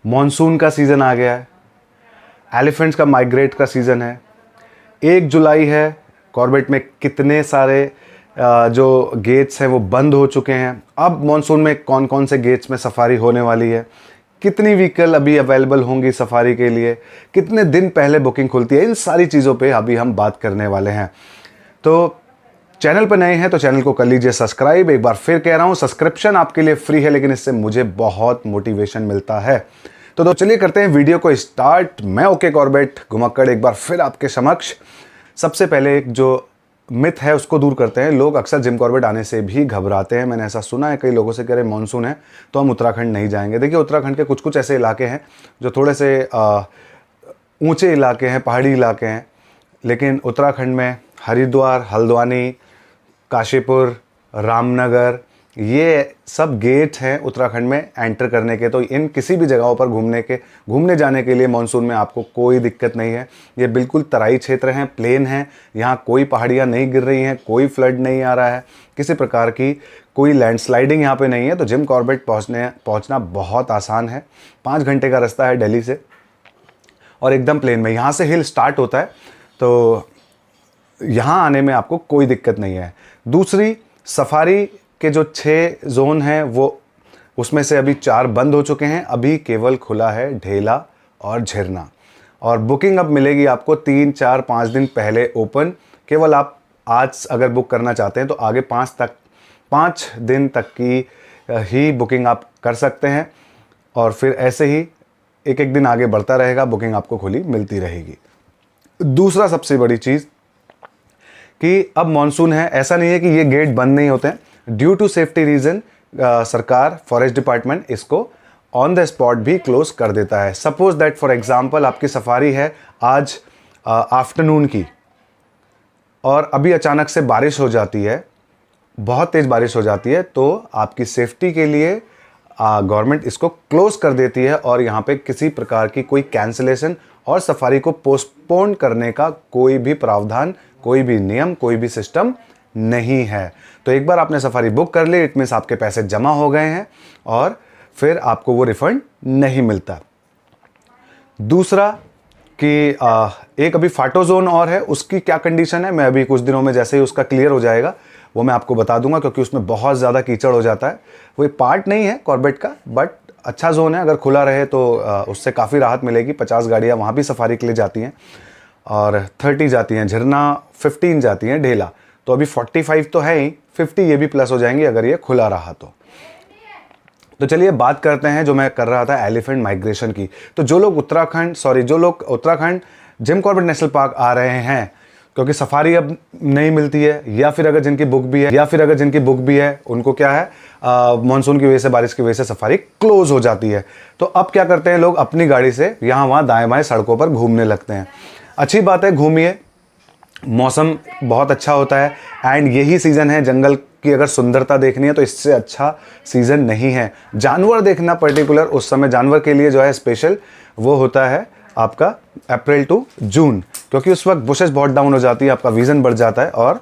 Monsoon का season आ गया है, एलिफेंट्स का माइग्रेट का सीज़न है। 1 जुलाई है, कॉर्बेट में कितने सारे जो गेट्स हैं वो बंद हो चुके हैं। अब मॉनसून में कौन कौन से गेट्स में सफारी होने वाली है, कितनी व्हीकल अभी अवेलेबल होंगी सफारी के लिए, कितने दिन पहले बुकिंग खुलती है, इन सारी चीज़ों पे अभी हम बात करने वाले हैं। तो चैनल पर नए हैं तो चैनल को कर लीजिए सब्सक्राइब। एक बार फिर कह रहा हूँ, सब्सक्रिप्शन आपके लिए फ्री है, लेकिन इससे मुझे बहुत मोटिवेशन मिलता है। तो चलिए करते हैं वीडियो को स्टार्ट। मैं ओके कॉर्बेट घुमक्कड़ एक बार फिर आपके समक्ष। सबसे पहले एक जो मिथ है उसको दूर करते हैं। लोग अक्सर जिम कॉर्बेट आने से भी घबराते हैं। मैंने ऐसा सुना है कई लोगों से, कह रहे मानसून है तो हम उत्तराखंड नहीं जाएंगे। देखिए, उत्तराखंड के कुछ कुछ ऐसे इलाके हैं जो थोड़े से ऊंचे इलाके हैं, पहाड़ी इलाके हैं, लेकिन उत्तराखंड में हरिद्वार, हल्द्वानी, काशीपुर, रामनगर, ये सब गेट हैं उत्तराखंड में एंटर करने के। तो इन किसी भी जगहों पर घूमने जाने के लिए मानसून में आपको कोई दिक्कत नहीं है। ये बिल्कुल तराई क्षेत्र हैं, प्लेन हैं, यहाँ कोई पहाड़ियाँ नहीं गिर रही हैं, कोई फ्लड नहीं आ रहा है, किसी प्रकार की कोई लैंडस्लाइडिंग यहाँ पे नहीं है। तो जिम कॉर्बेट पहुँचना बहुत आसान है। 5 घंटे का रास्ता है दिल्ली से और एकदम प्लेन में। यहाँ से हिल स्टार्ट होता है, तो यहाँ आने में आपको कोई दिक्कत नहीं है। दूसरी, सफारी के जो 6 जोन हैं वो उसमें से अभी 4 बंद हो चुके हैं। अभी केवल खुला है ढेला और झरना, और बुकिंग अब मिलेगी आपको 3, 4, 5 दिन पहले ओपन। केवल आप आज अगर बुक करना चाहते हैं तो आगे 5 दिन तक की ही बुकिंग आप कर सकते हैं, और फिर ऐसे ही एक एक दिन आगे बढ़ता रहेगा, बुकिंग आपको खुली मिलती रहेगी। दूसरा सबसे बड़ी चीज़ कि अब मॉनसून है, ऐसा नहीं है कि ये गेट बंद नहीं होते हैं। ड्यू टू सेफ्टी रीज़न सरकार, फॉरेस्ट डिपार्टमेंट इसको ऑन द स्पॉट भी क्लोज कर देता है। सपोज दैट फॉर एग्जांपल आपकी सफारी है आज आफ्टरनून की, और अभी अचानक से बारिश हो जाती है, बहुत तेज़ बारिश हो जाती है, तो आपकी सेफ्टी के लिए गवर्नमेंट इसको क्लोज कर देती है, और यहाँ पे किसी प्रकार की कोई कैंसिलेशन और सफारी को पोस्टपोन करने का कोई भी प्रावधान, कोई भी नियम, कोई भी सिस्टम नहीं है। तो एक बार आपने सफारी बुक कर ली, इट मीन्स आपके पैसे जमा हो गए हैं और फिर आपको वो रिफंड नहीं मिलता। दूसरा कि एक अभी फाटो जोन और है, उसकी क्या कंडीशन है मैं अभी कुछ दिनों में जैसे ही उसका क्लियर हो जाएगा वो मैं आपको बता दूंगा, क्योंकि उसमें बहुत ज़्यादा कीचड़ हो जाता है। वो एक पार्ट नहीं है कॉर्बेट का, बट अच्छा जोन है। अगर खुला रहे तो उससे काफ़ी राहत मिलेगी। 50 गाड़ियाँ वहाँ भी सफारी के लिए जाती हैं और 30 जाती हैं झरना, 15 जाती हैं ढेला। तो अभी 45 तो है ही, 50 ये भी प्लस हो जाएंगी अगर ये खुला रहा तो चलिए बात करते हैं जो मैं कर रहा था एलिफेंट माइग्रेशन की। तो जो लोग Uttarakhand Jim Corbett National Park आ रहे हैं, क्योंकि सफारी अब नहीं मिलती है, या फिर अगर जिनकी बुक भी है उनको क्या है, मानसून की वजह से, बारिश की वजह से सफारी क्लोज हो जाती है। तो अब क्या करते हैं लोग, अपनी गाड़ी से यहाँ वहाँ दाएं बाएं सड़कों पर घूमने लगते हैं। अच्छी बात है, घूमिए, मौसम बहुत अच्छा होता है, एंड यही सीज़न है जंगल की अगर सुंदरता देखनी है तो इससे अच्छा सीज़न नहीं है। जानवर देखना पर्टिकुलर, उस समय जानवर के लिए जो है स्पेशल वो होता है आपका अप्रैल टू जून, क्योंकि उस वक्त बुशेस बहुत डाउन हो जाती है, आपका विज़न बढ़ जाता है और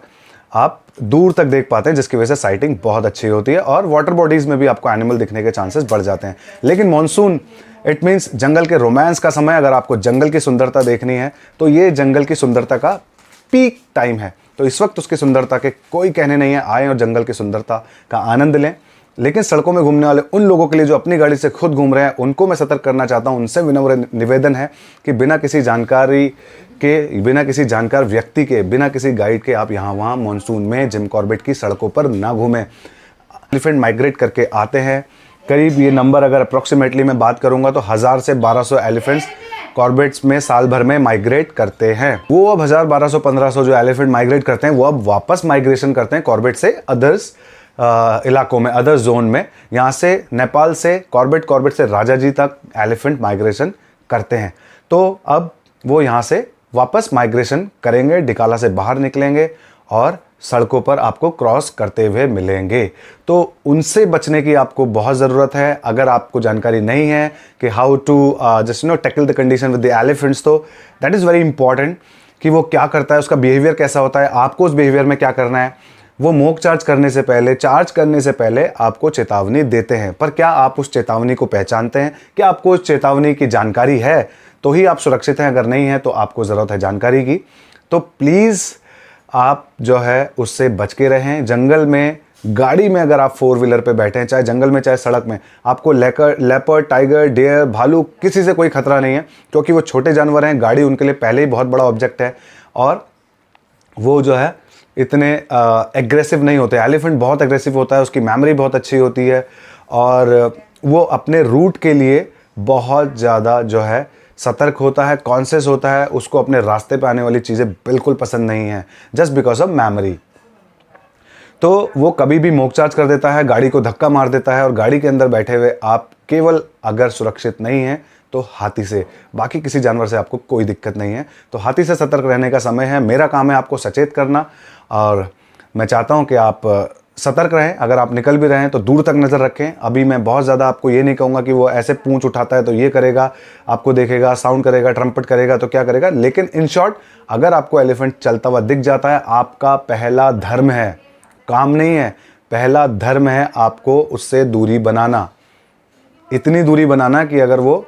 आप दूर तक देख पाते हैं, जिसकी वजह से साइटिंग बहुत अच्छी होती है, और वाटर बॉडीज़ में भी आपको एनिमल दिखने के चांसेस बढ़ जाते हैं। लेकिन मॉनसून इट मीन्स जंगल के रोमांस का समय। अगर आपको जंगल की सुंदरता देखनी है तो ये जंगल की सुंदरता का पीक टाइम है। तो इस वक्त उसकी सुंदरता के कोई कहने नहीं है, आएँ और जंगल की सुंदरता का आनंद लें। लेकिन सड़कों में घूमने वाले उन लोगों के लिए जो अपनी गाड़ी से खुद घूम रहे हैं, उनको मैं सतर्क करना चाहता हूं। उनसे विनम्र निवेदन है कि बिना किसी जानकार व्यक्ति के, बिना किसी गाइड के आप यहाँ वहाँ मानसून में जिम कॉर्बेट की सड़कों पर ना घूमें। एलिफेंट माइग्रेट करके आते हैं, करीब ये नंबर अगर अप्रॉक्सीमेटली मैं बात करूँगा तो 1000 से 1200 एलिफेंट्स कॉर्बेट्स में साल भर में माइग्रेट करते हैं। वो अब 1000, 1200, 1500 जो एलिफेंट माइग्रेट करते हैं वो अब वापस माइग्रेशन करते हैं कॉर्बेट से अदर्स इलाकों में, अदर जोन में। यहाँ से नेपाल से कॉर्बेट से राजाजी तक एलिफेंट माइग्रेशन करते हैं। तो अब वो यहाँ से वापस माइग्रेशन करेंगे, डिकाला से बाहर निकलेंगे और सड़कों पर आपको क्रॉस करते हुए मिलेंगे। तो उनसे बचने की आपको बहुत ज़रूरत है। अगर आपको जानकारी नहीं है कि how to just tackle the condition with the elephants, तो दैट इज़ वेरी इंपॉर्टेंट कि वो क्या करता है, उसका बिहेवियर कैसा होता है, आपको उस बिहेवियर में क्या करना है, वो मोक चार्ज करने से पहले, चार्ज करने से पहले आपको चेतावनी देते हैं। पर क्या आप उस चेतावनी को पहचानते हैं? क्या आपको उस चेतावनी की जानकारी है? तो ही आप सुरक्षित हैं, अगर नहीं है तो आपको ज़रूरत है जानकारी की। तो प्लीज़ आप जो है उससे बच के रहें। जंगल में, गाड़ी में अगर आप 4 व्हीलर पे बैठे हैं, चाहे जंगल में चाहे सड़क में, आपको लेपर्ड, टाइगर, डियर, भालू, किसी से कोई खतरा नहीं है, क्योंकि वो छोटे जानवर हैं। गाड़ी उनके लिए पहले ही बहुत बड़ा ऑब्जेक्ट है और वो जो है इतने एग्रेसिव नहीं होते। एलिफेंट बहुत एग्रेसिव होता है, उसकी मेमोरी बहुत अच्छी होती है और वो अपने रूट के लिए बहुत ज़्यादा जो है सतर्क होता है, कॉन्शियस होता है। उसको अपने रास्ते पे आने वाली चीज़ें बिल्कुल पसंद नहीं है, जस्ट बिकॉज ऑफ मेमोरी। तो वो कभी भी मोक चार्ज कर देता है, गाड़ी को धक्का मार देता है और गाड़ी के अंदर बैठे हुए आप केवल अगर सुरक्षित नहीं हैं तो हाथी से, बाकी किसी जानवर से आपको कोई दिक्कत नहीं है। तो हाथी से सतर्क रहने का समय है। मेरा काम है आपको सचेत करना और मैं चाहता हूं कि आप सतर्क रहें। अगर आप निकल भी रहे हैं तो दूर तक नज़र रखें। अभी मैं बहुत ज़्यादा आपको ये नहीं कहूँगा कि वो ऐसे पूंछ उठाता है तो ये करेगा, आपको देखेगा, साउंड करेगा, ट्रम्पेट करेगा तो क्या करेगा। लेकिन इन शॉर्ट, अगर आपको एलिफेंट चलता हुआ दिख जाता है, आपका पहला धर्म है, काम नहीं है, पहला धर्म है आपको उससे दूरी बनाना। इतनी दूरी बनाना कि अगर वो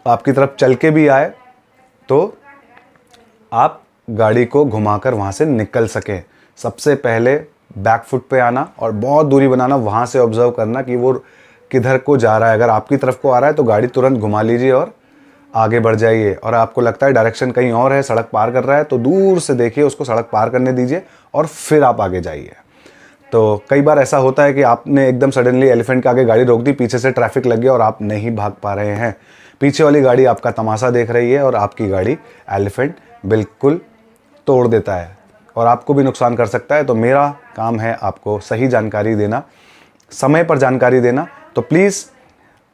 आपकी तरफ चल के भी आए तो आप गाड़ी को घुमाकर वहाँ से निकल सकें। सबसे पहले बैक फुट पे आना और बहुत दूरी बनाना, वहाँ से ऑब्जर्व करना कि वो किधर को जा रहा है। अगर आपकी तरफ को आ रहा है तो गाड़ी तुरंत घुमा लीजिए और आगे बढ़ जाइए। और आपको लगता है डायरेक्शन कहीं और है, सड़क पार कर रहा है, तो दूर से देखिए, उसको सड़क पार करने दीजिए और फिर आप आगे जाइए। तो कई बार ऐसा होता है कि आपने एकदम सडनली एलिफेंट के आगे गाड़ी रोक दी, पीछे से ट्रैफिक लग गया और आप नहीं भाग पा रहे हैं। पीछे वाली गाड़ी आपका तमाशा देख रही है और आपकी गाड़ी एलिफेंट बिल्कुल तोड़ देता है और आपको भी नुकसान कर सकता है। तो मेरा काम है आपको सही जानकारी देना, समय पर जानकारी देना। तो प्लीज़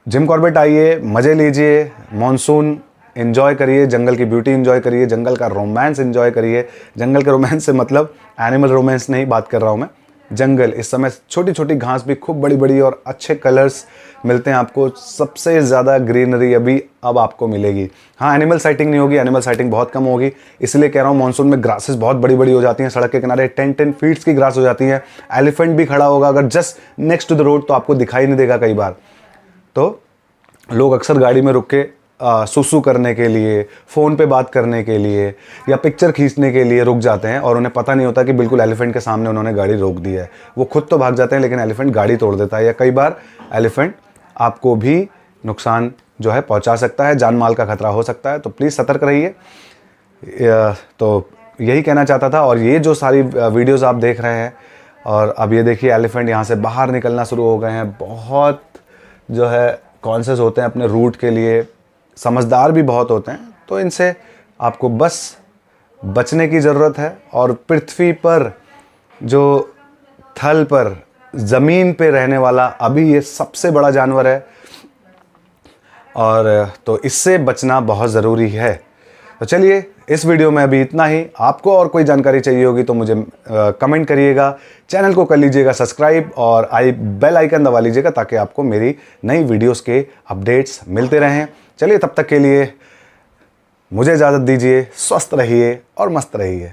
जिम कॉर्बेट आइए, मज़े लीजिए, मॉनसून एंजॉय करिए, जंगल की ब्यूटी एंजॉय करिए, जंगल का रोमांस एंजॉय करिए। जंगल के रोमांस से मतलब एनिमल रोमांस नहीं बात कर रहा हूँ मैं। जंगल, इस समय छोटी छोटी घास भी खूब बड़ी बड़ी और अच्छे कलर्स मिलते हैं आपको। सबसे ज़्यादा ग्रीनरी अभी अब आपको मिलेगी। हाँ, एनिमल साइटिंग नहीं होगी, एनिमल साइटिंग बहुत कम होगी। इसलिए कह रहा हूँ, मानसून में ग्रासेस बहुत बड़ी बड़ी हो जाती हैं, सड़क के किनारे 10-10 फीट्स की ग्रास हो जाती है। एलिफेंट भी खड़ा होगा अगर just next to the road तो आपको दिखाई नहीं देगा कई बार। तो लोग अक्सर गाड़ी में रुक के सुसु करने के लिए, फ़ोन पे बात करने के लिए या पिक्चर खींचने के लिए रुक जाते हैं और उन्हें पता नहीं होता कि बिल्कुल एलिफेंट के सामने उन्होंने गाड़ी रोक दी है। वो खुद तो भाग जाते हैं लेकिन एलिफेंट गाड़ी तोड़ देता है, या कई बार एलिफेंट आपको भी नुकसान जो है पहुंचा सकता है, जान माल का खतरा हो सकता है। तो प्लीज़ सतर्क रहिए। तो यही कहना चाहता था। और ये जो सारी वीडियोज़ आप देख रहे हैं, और अब ये देखिए एलिफेंट यहाँ से बाहर निकलना शुरू हो गए हैं। बहुत जो है कॉन्शियस होते हैं अपने रूट के लिए, समझदार भी बहुत होते हैं। तो इनसे आपको बस बचने की ज़रूरत है। और पृथ्वी पर, जो थल पर, ज़मीन पे रहने वाला अभी ये सबसे बड़ा जानवर है और तो इससे बचना बहुत ज़रूरी है। तो चलिए, इस वीडियो में अभी इतना ही। आपको और कोई जानकारी चाहिए होगी तो मुझे कमेंट करिएगा, चैनल को कर लीजिएगा सब्सक्राइब और बेल आइकन दबा लीजिएगा ताकि आपको मेरी नई वीडियोस के अपडेट्स मिलते रहें। चलिए, तब तक के लिए मुझे इजाज़त दीजिए। स्वस्थ रहिए और मस्त रहिए।